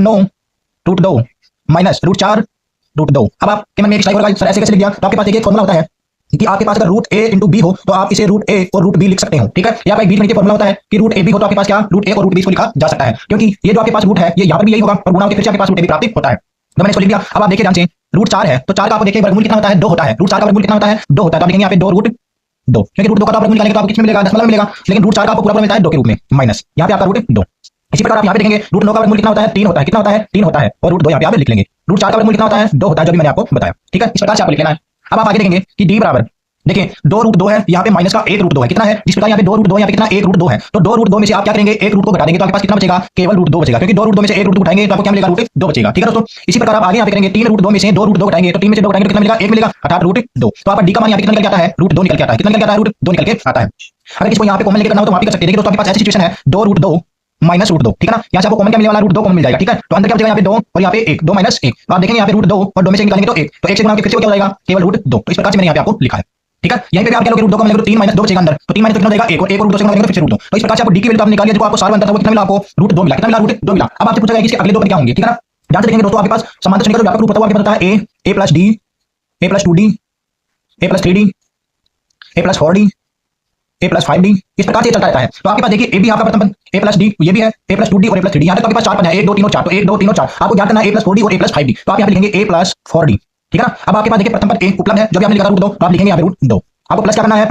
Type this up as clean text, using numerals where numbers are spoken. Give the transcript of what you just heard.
9 root 2 minus root 4 root 2। अब आपके मन में एक स्ट्राइक होगा, सर ऐसे कैसे लिख दिया? तो आपके पास देखिए एक फॉर्मूला होता है कि आपके पास अगर रूट ए इंटू बी हो तो आप इसे रूट ए और रूट बी लिख सकते हो, ठीक है। यहाँ पर बीच में फॉर्मूला होता है कि रूट ए बी हो तो आपके पास क्या रूट ए और रूट बी को लिखा जा सकता है, क्योंकि ये जो आपके पास रूट है ये यहाँ पर भी यही होगा और गुणा होकर फिर से आपके पास रूट ए बी प्राप्त होता है। तो मैंने इसको लिख दिया। अब आप देखिए ध्यान से, रूट 4 है तो 4 का आपको देखिए वर्गमूल कितना होता है? 2 होता है। रूट 4 का वर्गमूल कितना होता है? 2 होता है। तो आप लिखेंगे यहाँ पे 2 रूट 2, क्योंकि रूट 2 का तो आप वर्गमूल निकालेंगे तो आपको किस में मिलेगा? दशमलव में मिलेगा। लेकिन रूट 4 का आपको पूरा मिलता है 2 के रूप में, माइनस यहाँ पे आपका रूट 2। इसी प्रकार आप यहाँ पे देखेंगे रूट 9 का वर्गमूल कितना होता है? 3 होता है। कितना होता है? 3 होता है। और रूट 2 यहाँ पे आप लिख लेंगे। रूट 4 का वर्गमूल कितना होता है? 2 होता है, जो भी मैंने आपको बताया, ठीक है। इस प्रकार से आपको लिख लेना है। अब आप आगे देखेंगे कि डी बराबर, देखिए 2 रूट 2 है, यहाँ पे माइनस का 1 रूट 2 है। कितना है? जिस प्रकार यहाँ पे 2 रूट 2 यहाँ पे कितना 1 रूट 2 है, तो 2 रूट 2 में से आप क्या करेंगे? 1 रूट को घटा देंगे तो आपके पास कितना बचेगा? केवल रूट 2 बचेगा, क्योंकि 2 रूट 2 में से 1 रूट उठाएंगे तो आपको क्या मिलेगा? रूट 2 बचेगा, ठीक है दोस्तों। इसी प्रकार आप आगे यहाँ पे करेंगे 3 रूट 2 में से 2 रूट 2 घटाएंगे तो 3 में से 2 घटाएंगे तो कितना मिलेगा? 1 मिलेगा, अर्थात रूट 2। तो आपका डी का मान यहाँ पे कितना निकल के आता है? रूट 2 निकल के आता है। कितना निकल के आता है? रूट 2 निकल के आता है। अगर इसको यहाँ पे कॉमन लेकर करना हो तो वहाँ पे कर सकते हैं। देखिए दोस्तों आपके पास ऐसी सिचुएशन है 2 रूट 2 माइनस रूट 2, ठीक है ना। यहाँ से आपको कॉमन क्या मिलने वाला? रूट 2 कॉमन मिल जाएगा, ठीक है। तो अंदर क्या बचेगा? यहाँ पे 2 और यहाँ पे 1, 2 माइनस 1। तो आप देखेंगे यहाँ पे रूट 2 और 2 में से निकालेंगे तो 1, तो 1 से गुणा करके फिर से क्या हो जाएगा? केवल रूट 2। तो इस प्रकार से मैंने यहाँ पे आपको लिखा है, ठीक है। यहीं पे भी आप क्या लोगे? रूट 2 का मतलब 3 माइनस 2 बचेगा अंदर, तो 3 माइनस 2 कितना देगा? 1, और 1 और रूट 2 से गुणा करेंगे तो फिर से रूट 2। तो इस प्रकार से आपको डी की वैल्यू आपने निकाली है, जो आपको सार बनता था वो कितना मिला? आपको रूट 2 मिला। कितना मिला? रूट 2 मिला। अब आपसे पूछा गया कि इसके अगले दो पद क्या होंगे, ठीक है ना। ध्यान से देखेंगे दोस्तों, आपके पास समांतर श्रेणी का जो व्यापक रूप होता है वो आपके पास होता है ए प्लस डी, ए प्लस 2डी, ए प्लस 3डी, ए प्लस 4डी, ए प्लस 5डी। इस प्रकार से चलता रहता है। तो आपके पास देखिए ए भी आपका प्रथम पद, ए प्लस डी ये भी है, ए प्लस 2डी और ए प्लस 3डी। यहाँ तक आपके पास 4 पद है, 1 2 3 और 4। तो 1 2 3 और 4 आपको ज्ञात करना है, ए प्लस 4डी और ए प्लस 5डी। तो आप यहाँ पे लिखेंगे ए प्लस 4डी, ठीक है ना। अब आपके पास देखिए प्रथम पद ए उपलब्ध है, जो भी आपने लिखा रूट 2, तो आप लिखेंगे यहाँ पे रूट 2। आपको प्लस क्या करना है?